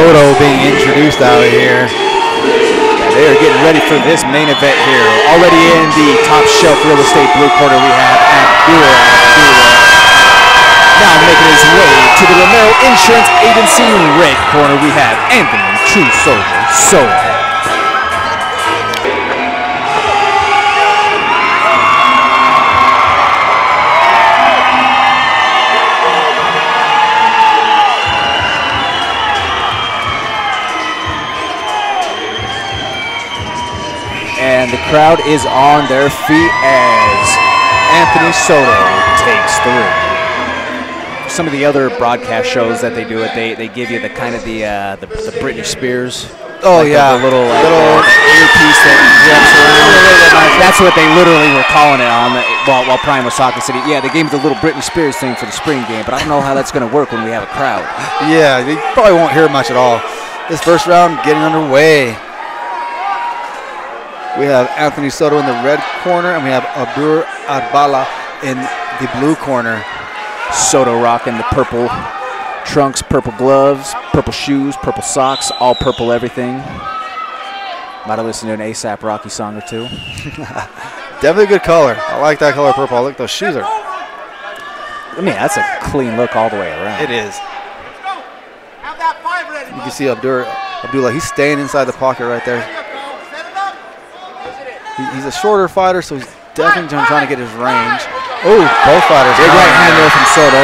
Soto being introduced out here. Yeah, they are getting ready for this main event here. Already in the top shelf real estate blue corner, we have Abdur-Raheem. Now making his way to the Romero Insurance Agency red corner, we have TRU SOJA. And the crowd is on their feet as Soto takes the ring. Some of the other broadcast shows that they do it, they give you the kind of the Britney Spears. Oh like yeah, the little earpiece that wraps around. That's what they literally were calling it on while Prime was talking City. Yeah, they gave me the little Britney Spears thing for the spring game, but I don't know how that's going to work when we have a crowd. Yeah, you probably won't hear much at all. This first round getting underway. We have Soto in the red corner, and we have Abdur-Raheem in the blue corner. Soto rocking the purple trunks, purple gloves, purple shoes, purple socks, all purple everything. Might have listened to an ASAP Rocky song or two. Definitely a good color. I like that color purple. I like those shoes. I mean, that's a clean look all the way around. It is. You can see Abdullah. He's staying inside the pocket right there. He's a shorter fighter, so he's definitely trying to get his range. Oh, both fighters. Big right hand there from Soto.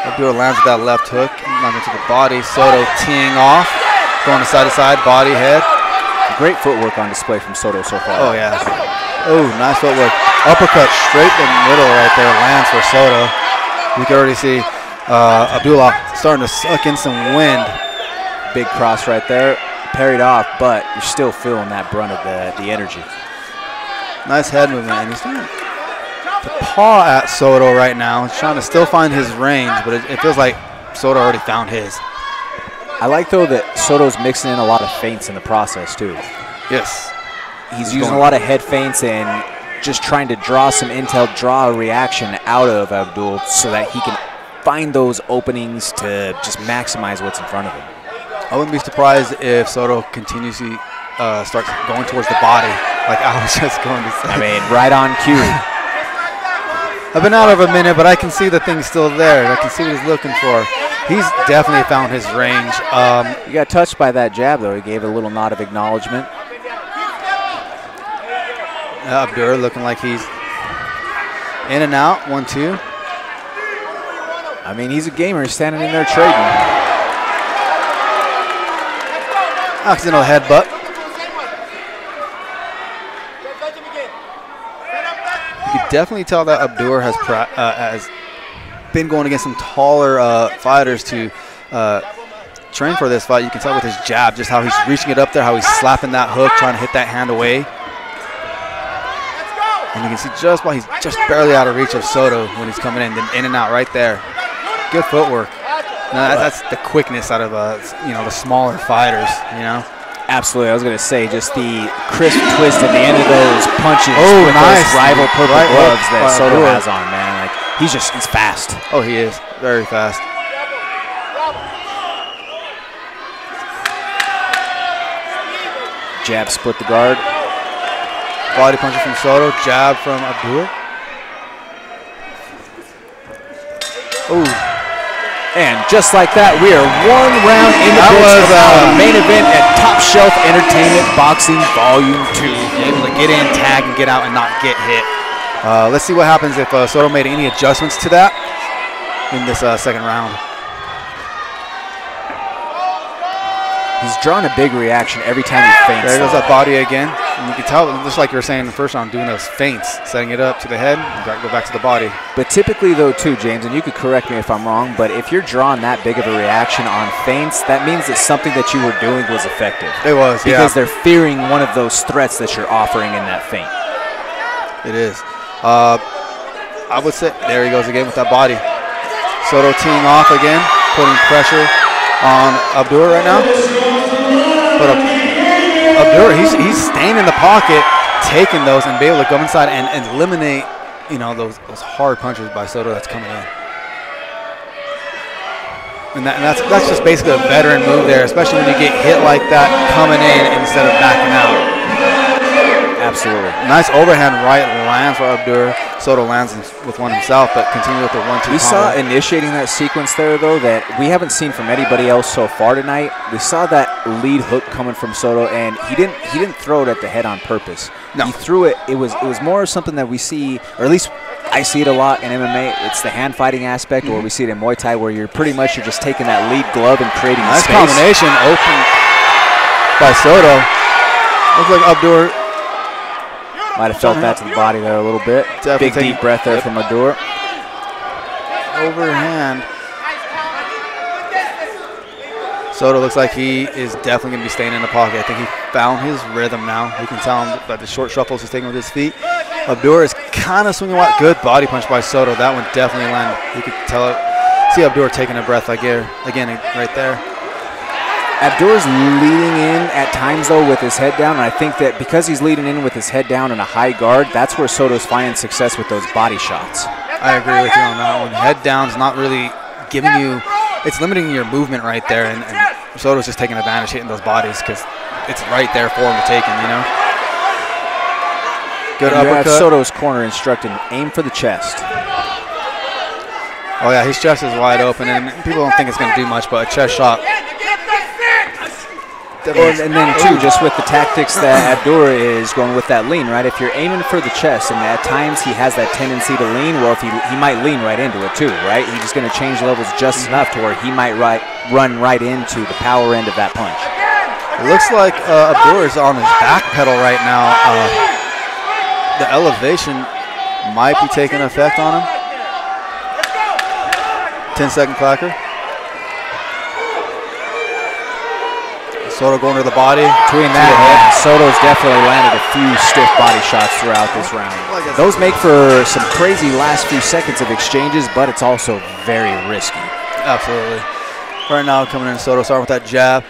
Abdullah lands with that left hook, lands into the body. Soto teeing off, going to side, body, head. Great footwork on display from Soto so far. Oh, yeah. Oh, nice footwork. Uppercut straight in the middle right there, lands for Soto. You can already see Abdullah starting to suck in some wind. Big cross right there. Parried off, but you're still feeling that brunt of the energy. Nice head movement, and he's trying to paw at Soto right now. He's trying to still find his range, but it feels like Soto already found his. I like, though, that Soto's mixing in a lot of feints in the process, too. Yes. He's using a lot of head feints and just trying to draw some intel, draw a reaction out of Abdul so that he can find those openings to just maximize what's in front of him. I wouldn't be surprised if Soto continuously starts going towards the body, like I was just going to say. I mean, right on cue. I've been out of a minute, but I can see the thing's still there. I can see what he's looking for. He's definitely found his range. He got touched by that jab, though. He gave a little nod of acknowledgement. Abdur looking like he's in and out, 1-2. I mean, he's a gamer. He's standing in there trading. Accidental headbutt. You can definitely tell that Abdur has been going against some taller fighters to train for this fight. You can tell with his jab just how he's reaching it up there, how he's slapping that hook, trying to hit that hand away. And you can see just why he's just barely out of reach of Soto when he's coming in and out right there. Good footwork. No, that's the quickness out of the smaller fighters, you know. Absolutely, I was going to say just the crisp twist at the end of those punches with nice. those rival purple gloves that Soto has on, man. Like he's fast. Oh, he is very fast. Jab split the guard. Body puncher from Soto, jab from Abdur. Oh. And just like that, we are one round into the main event at Top Shelf Entertainment Boxing Volume 2. Able to get in, tag, and get out and not get hit. Let's see what happens if Soto made any adjustments to that in this second round. He's drawing a big reaction every time he feints. There goes that body again. And you can tell, just like you were saying in the first round, doing those feints, setting it up to the head, and go back to the body. But typically, though, too, James, and you could correct me if I'm wrong, but if you're drawing that big of a reaction on feints, that means that something that you were doing was effective. It was, because they're fearing one of those threats that you're offering in that feint. It is. I would say, there he goes again with that body. Soto teeing off again, putting pressure on Abdur right now. But Abdur, he's staying in the pocket, taking those and be able to go inside and eliminate those hard punches by Soto that's coming in. And that's just basically a veteran move there, especially when you get hit like that coming in instead of backing out. Absolutely. Nice overhand right lands for Abdur. Soto lands with one himself, but continue with the 1-2 We saw initiating that sequence there, though, that we haven't seen from anybody else so far tonight. We saw that lead hook coming from Soto, and he didn't throw it at the head on purpose. No. He threw it. It was more something that we see, or at least I see it a lot in MMA. It's the hand fighting aspect, or we see it in Muay Thai, where you're just taking that lead glove and creating nice space. Combination open by Soto. Looks like Abdur might have felt that to the body there a little bit. Definitely big deep breath there from Abdur. Overhand. Soto looks like he is definitely going to be staying in the pocket. I think he found his rhythm now. You can tell him that the short shuffles he's taking with his feet. Abdur is kind of swinging out. Good body punch by Soto. That one definitely landed. You could tell it. See Abdur taking a breath again right there. Abdur's leading in at times, though, with his head down, and I think that because he's leading in with his head down and a high guard, that's where Soto's finding success with those body shots. I agree with you on that one. Head down's not really giving you, it's limiting your movement right there, and Soto's just taking advantage, hitting those bodies because it's right there for him to take him, Good uppercut. Soto's corner instructing, aim for the chest. Oh, yeah, his chest is wide open, and people don't think it's going to do much, but a chest shot. And then, too, just with the tactics that Abdur is going with that lean, right? If you're aiming for the chest, and at times he has that tendency to lean, well, if he might lean right into it, too, right? He's just going to change levels just enough to where he might run right into the power end of that punch. It looks like Abdur is on his back pedal right now. The elevation might be taking effect on him. 10-second clacker. Soto going to the body. Between that, Soto's definitely landed a few stiff body shots throughout this round. Those make for some crazy last few seconds of exchanges, but it's also very risky. Absolutely. Right now, coming in Soto, starting with that jab.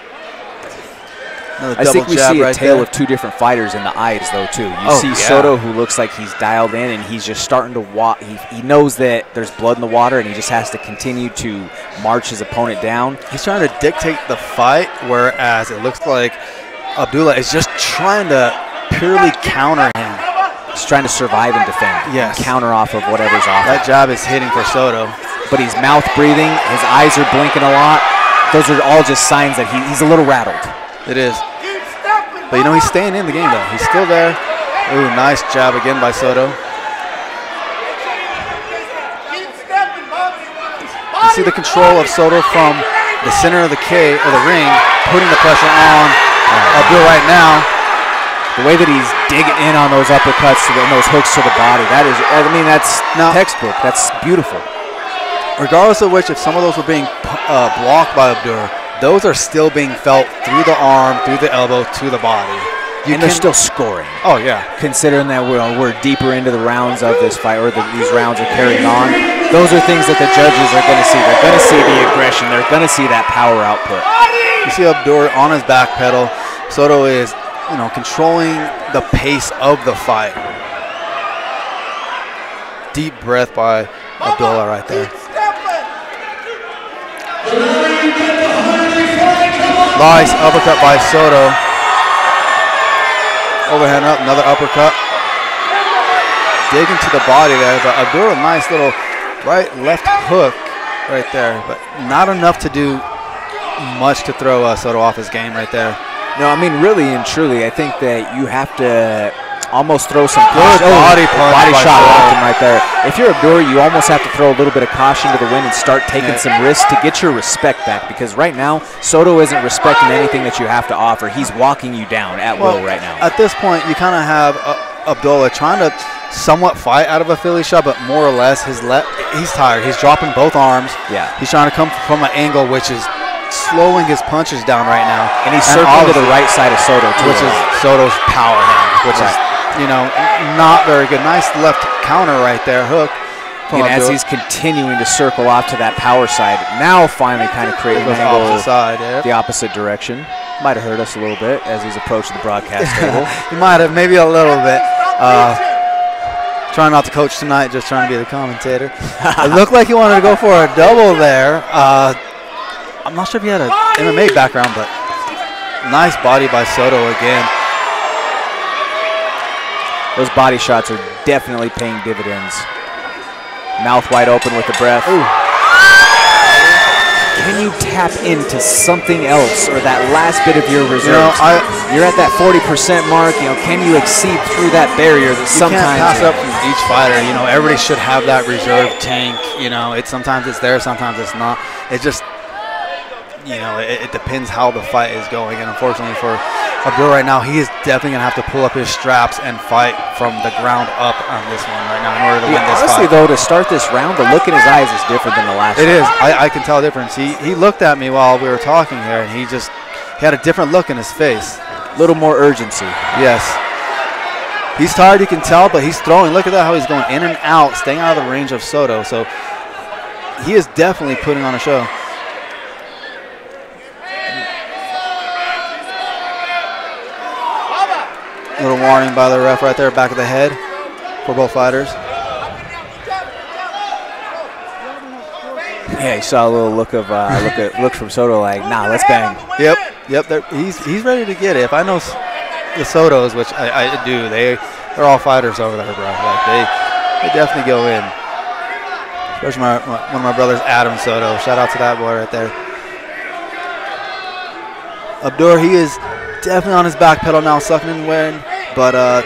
I think we see a tale of two different fighters in the eyes, though, too. You see Soto, who looks like he's dialed in, and he's just starting to walk. He knows that there's blood in the water, and he just has to continue to march his opponent down. He's trying to dictate the fight, whereas it looks like Abdullah is just trying to purely counter him. He's trying to survive and defend. Yes. And counter off of whatever's off. That jab is hitting for Soto. But he's mouth breathing. His eyes are blinking a lot. Those are all just signs that he's a little rattled. It is. But, he's staying in the game, though. He's still there. Ooh, nice jab again by Soto. You see the control of Soto from the center of the ring, putting the pressure on Abdur right now. The way that he's digging in on those uppercuts and those hooks to the body, that's textbook. That's beautiful. Regardless of which, if some of those were being blocked by Abdur, those are still being felt through the arm, through the elbow, to the body. And they're still scoring. Oh, yeah. Considering that we're deeper into the rounds of this fight, or these rounds are carrying on, those are things that the judges are going to see. They're going to see the aggression. They're going to see that power output. You see Abdur on his back pedal. Soto is, controlling the pace of the fight. Deep breath by Abdullah right there. Nice uppercut by Soto. Overhand up, another uppercut. Digging to the body there, but Abdur, a nice little right-left hook right there, but not enough to do much to throw Soto off his game right there. No, I mean, really and truly, I think that you have to almost throw some good body shot off him right there. If you're Abdur, you almost have to throw a little bit of caution to the wind and start taking some risks to get your respect back, because right now, Soto isn't respecting anything that you have to offer. He's walking you down at will right now. At this point, you kind of have Abdullah trying to somewhat fight out of a Philly shot, but more or less he's tired. He's dropping both arms. Yeah. He's trying to come from an angle which is slowing his punches down right now. And he's circling to the right side of Soto, too. Which is Soto's power hand, which is, not very good. Nice left counter right there, hook. And as he's continuing to circle off to that power side, now finally kind of creating an angle the opposite direction. Might have hurt us a little bit as he's approaching the broadcast table. He might have, maybe a little bit. Trying not to coach tonight, just trying to be the commentator. It looked like he wanted to go for a double there. I'm not sure if he had an MMA background, but nice body by Soto again. Those body shots are definitely paying dividends. Mouth wide open with the breath. Ooh. Can you tap into something else or that last bit of your reserves? You're at that 40% mark. Can you exceed through that barrier that sometimes you can't pass up from each fighter? Everybody should have that reserve tank. Sometimes it's there, sometimes it's not. It just, it depends how the fight is going. And unfortunately for Abdur right now, he is definitely going to have to pull up his straps and fight from the ground up on this one right now in order to win this honestly, fight. Though, to start this round, the look in his eyes is different than the last It round. is. I can tell a difference. He looked at me while we were talking here, and he had a different look in his face. A little more urgency. Yes. He's tired, you can tell, but he's throwing. Look at that, how he's going in and out, staying out of the range of Soto. So he is definitely putting on a show. Little warning by the ref right there, back of the head for both fighters. Yeah, you saw a little look of look from Soto like, nah, let's bang. Yep. He's ready to get it. If I know the Sotos, which I do, they're all fighters over there, bro. Like they definitely go in. Especially one of my brothers, Adam Soto. Shout out to that boy right there. Abdur, he is definitely on his back pedal now, sucking and wearing, but I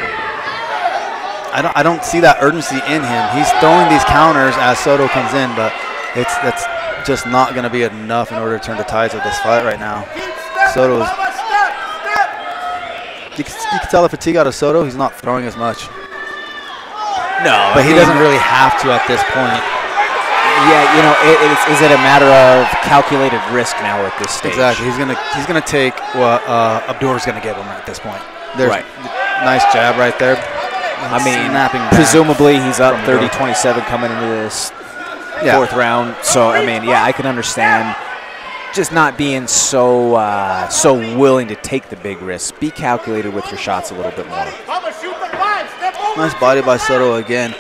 don't see that urgency in him. He's throwing these counters as Soto comes in, but that's just not going to be enough in order to turn the tides of this fight right now. Soto's, you can tell the fatigue out of Soto. He's not throwing as much. No, but he doesn't really have to at this point. Yeah, is it a matter of calculated risk now at this stage? Exactly. He's gonna take what Abdur's gonna give him at this point. There's nice jab right there. Snapping back. Presumably he's up 30-27 coming into this fourth round. So I can understand just not being so willing to take the big risks. Be calculated with your shots a little bit more. Nice body by Soto again.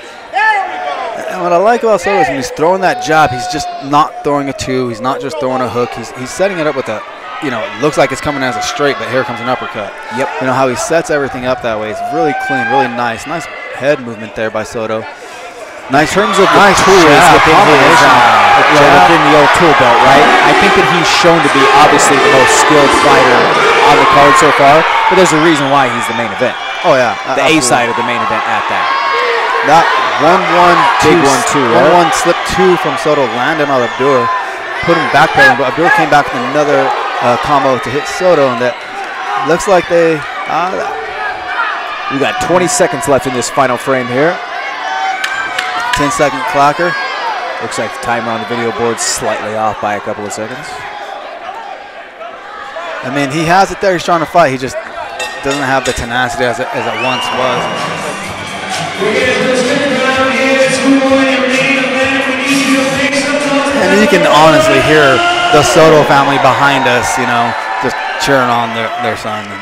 And what I like about Soto is when he's throwing that jab, he's just not throwing a two. He's not just throwing a hook. He's setting it up with a, it looks like it's coming as a straight, but here comes an uppercut. Yep. How he sets everything up that way. It's really clean, really nice. Nice head movement there by Soto. Nice terms of nice tools within the old tool belt, right? I think that he's shown to be obviously the most skilled fighter on the card so far, but there's a reason why he's the main event. Oh yeah, the A side of the main event at that. That 1-1, 1-1 slip two from Soto landed on Abdur, put him backpedaling, but Abdur came back with another combo to hit Soto, and that looks like they. We got 20 seconds left in this final frame here. 10-second clacker. Looks like the timer on the video board's slightly off by a couple of seconds. He has it there. He's trying to fight. He just doesn't have the tenacity as it once was. And you can honestly hear the Soto family behind us, just cheering on their son and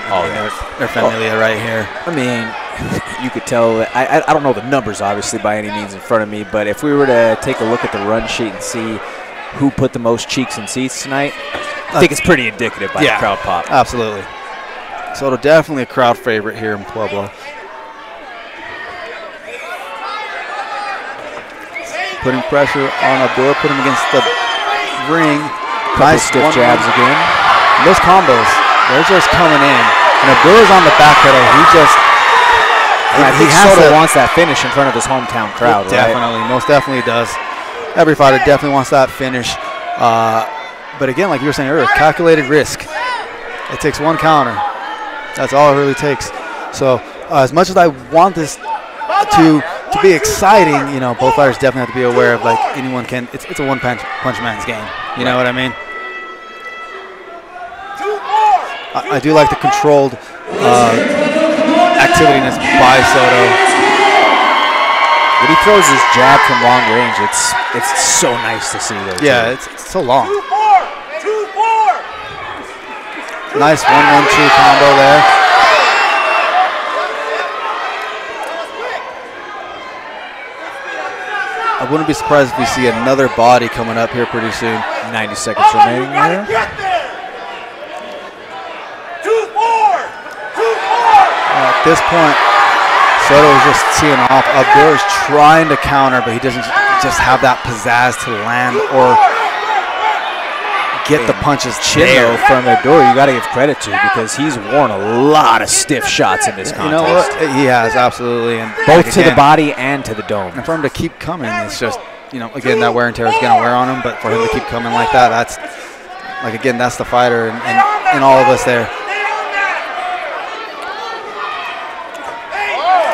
their familia right here. You could tell that I don't know the numbers obviously by any means in front of me, but if we were to take a look at the run sheet and see who put the most cheeks and seats tonight, I think it's pretty indicative by the crowd pop. Absolutely. Soto definitely a crowd favorite here in Pueblo. Putting pressure on Abdur, put him against the ring. Nice stiff jabs again. Those combos, they're just coming in. And Abdur's on the back pedal. I think Soto wants that finish in front of his hometown crowd, definitely, right? Most definitely does. Every fighter definitely wants that finish. But again, like you were saying earlier, calculated risk. It takes one counter. That's all it really takes. So as much as I want this to be exciting, both fighters definitely have to be aware of, like, anyone can. It's a one-punch man's game. You know what I mean? I do like the controlled activity-ness by Soto. When he throws his jab from long range, it's so nice to see those. Yeah, it's so long. 2-4. Nice 1-1-2 combo there. wouldn't be surprised if we see another body coming up here pretty soon. 90 seconds remaining there. At this point, Soto is just teeing off. Abdur is trying to counter, but he doesn't just have that pizzazz to land or get the punches there. From Abdur, you got to give credit to, because he's worn a lot of stiff shots in this contest. You know what? He has, absolutely. And both to the body and to the dome. And for him to keep coming, it's just, you know, again, that wear and tear is going to wear on him, but for him to keep coming like that, that's, like, again, that's the fighter and all of us there.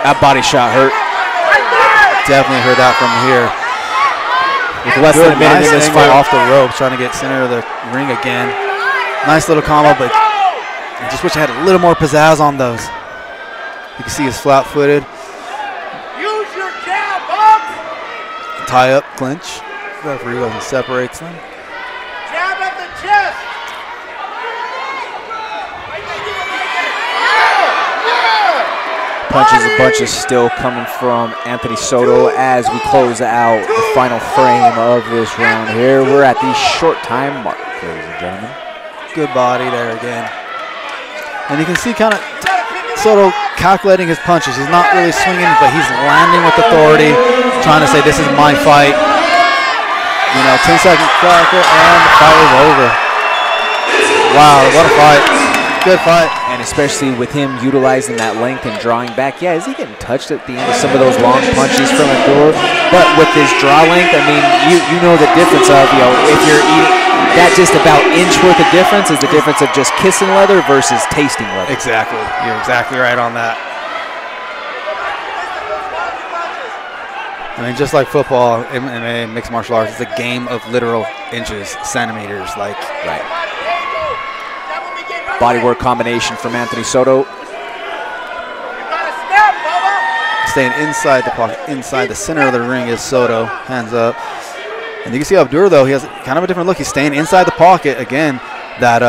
That body shot hurt. Definitely heard that from here. With less than a minute in this fight, off the ropes, trying to get center of the ring again. Nice little combo, but I just wish I had a little more pizzazz on those. You can see he's flat-footed. Use your jab up. Tie up, clinch. Referee goes and separates them. Jab at the chest. Punches and bunches still coming from Anthony Soto as we close out the final frame of this round here. We're at the short time mark, ladies and gentlemen. Good body there again. And you can see kind of Soto calculating his punches. He's not really swinging, but he's landing with authority, trying to say, this is my fight. You know, 10-second cracker, and the fight is over. Wow, what a fight. Good fight. And especially with him utilizing that length and drawing back. Yeah, is he getting touched at the end of some of those long punches from Abdur? But with his draw length, I mean, you know the difference of, you know, if you're eating that just about inch worth of difference is the difference of just kissing leather versus tasting leather. Exactly. You're exactly right on that. I mean, just like football, MMA, mixed martial arts, it's a game of literal inches, centimeters, like. Right. Bodywork combination from Anthony Soto. Staying inside the pocket, inside the center of the ring is Soto. Hands up. And you can see Abdur, though, he has kind of a different look. He's staying inside the pocket. Again, that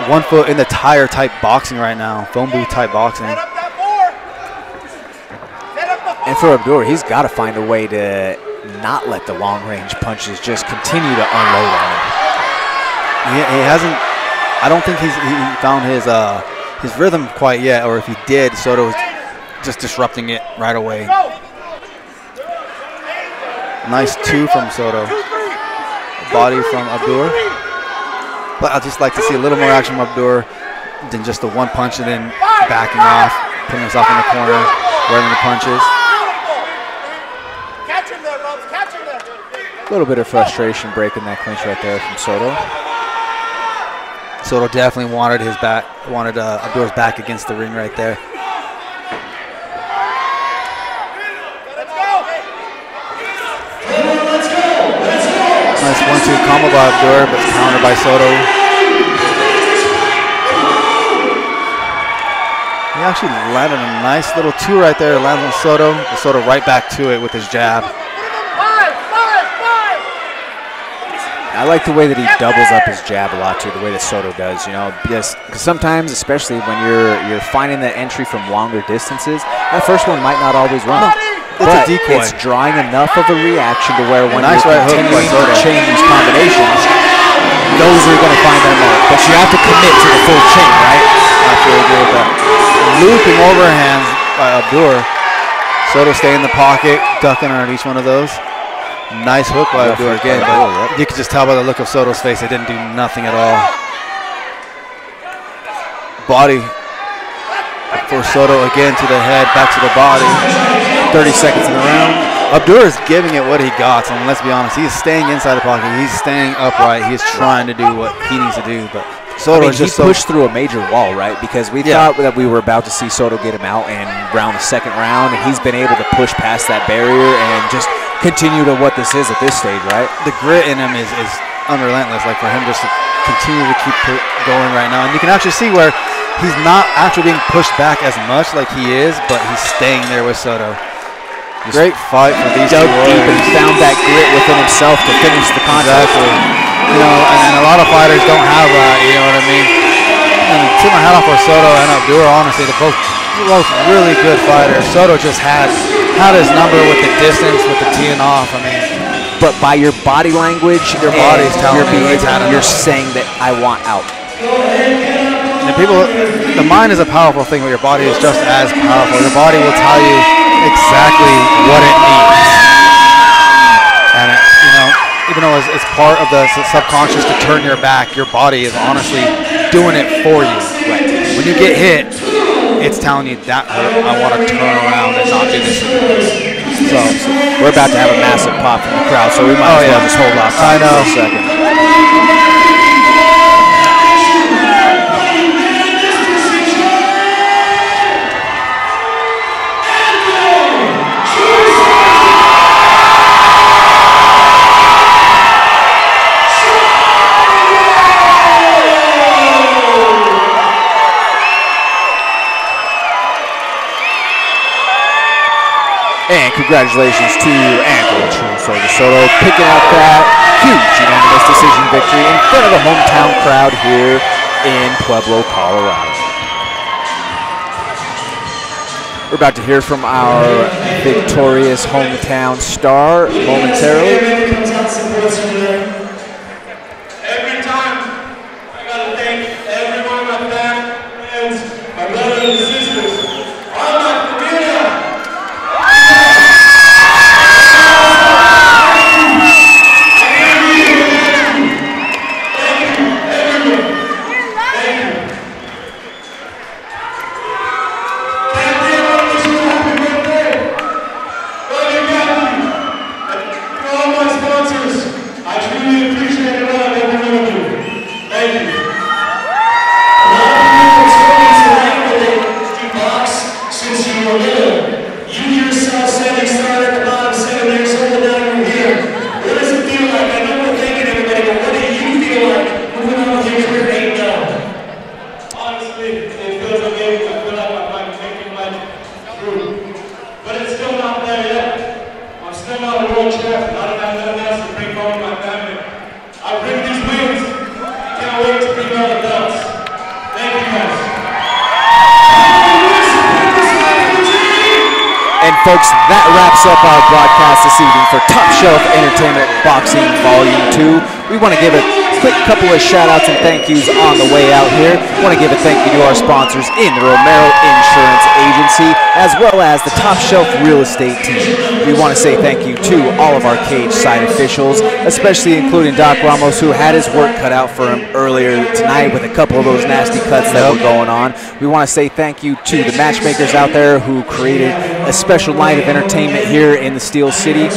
1 foot in the tire type boxing right now. Phone booth type boxing. And for Abdur, he's got to find a way to not let the long range punches just continue to unload on him. He hasn't. I don't think he found his rhythm quite yet, or if he did, Soto was just disrupting it right away. Nice 2 from Soto. Body from Abdur. But I'd just like to see a little more action from Abdur than just the one punch and then backing off, putting himself in the corner, wearing the punches. A little bit of frustration breaking that clinch right there from Soto. Soto definitely wanted his back, Abdur's back against the ring right there. Nice 1-2 combo by Abdur, but countered by Soto. He actually landed a nice little 2 right there. Lands on Soto. Soto right back to it with his jab. I like the way that he doubles up his jab a lot too, the way that Soto does, you know, because sometimes, especially when you're finding that entry from longer distances, that first one might not always run. It's a decoy. It's drawing enough of a reaction to where when nice you're right continuing to chain these combinations, those are going to find their mark. But you have to commit to the full chain, right? I feel agree with that. Looping overhands by Abdur. Soto stay in the pocket, ducking under each one of those. Nice hook by Abdur again, but you could just tell by the look of Soto's face, it didn't do nothing at all. Body for Soto again to the head, back to the body. 30 seconds in the round. Abdur is giving it what he got. I mean, let's be honest, he is staying inside the pocket. He's staying upright. He is trying to do what he needs to do, but Soto is just he pushed through a major wall, right? Because we thought that we were about to see Soto get him out in the second round, and he's been able to push past that barrier and just continue to what this is at this stage, right? The grit in him is unrelentless, like for him just to continue to keep going right now. And you can actually see where he's not actually being pushed back as much like he is, but he's staying there with Soto. Great fight for these two warriors. Deep and found that grit within himself to finish the contest. Exactly. You know, and a lot of fighters don't have that, you know what I mean? And tip my hat off for Soto and Abdur, honestly. They're both really good fighters. Soto just had had his number with the distance, with the teeing off. I mean, but by your body language, your body's telling you you're saying that I want out. And the mind is a powerful thing, but your body is just as powerful. Your body will tell you exactly what it needs. And even though it's part of the subconscious to turn your back, your body is honestly doing it for you. Right. When you get hit, it's telling you that hurt. I want to turn around and not do this again. So we're about to have a massive pop from the crowd, so we might as well just hold off for a second. And congratulations to TRU Soto picking up that huge unanimous decision victory in front of the hometown crowd here in Pueblo, Colorado. We're about to hear from our victorious hometown star momentarily. Every time, I gotta thank every one of my friends, my brothers and sisters, all my community. Folks, that wraps up our broadcast this evening for Top Shelf Entertainment Boxing Volume 2. We want to give a quick couple of shout-outs and thank yous on the way out here. We want to give a thank you to our sponsors in the Romero Insurance Agency, as well as the Top Shelf Real Estate team. We want to say thank you to all of our cage side officials, especially including Doc Ramos, who had his work cut out for him earlier tonight with a couple of those nasty cuts that were going on. We want to say thank you to the matchmakers out there who created a special night of entertainment here in the Steel City.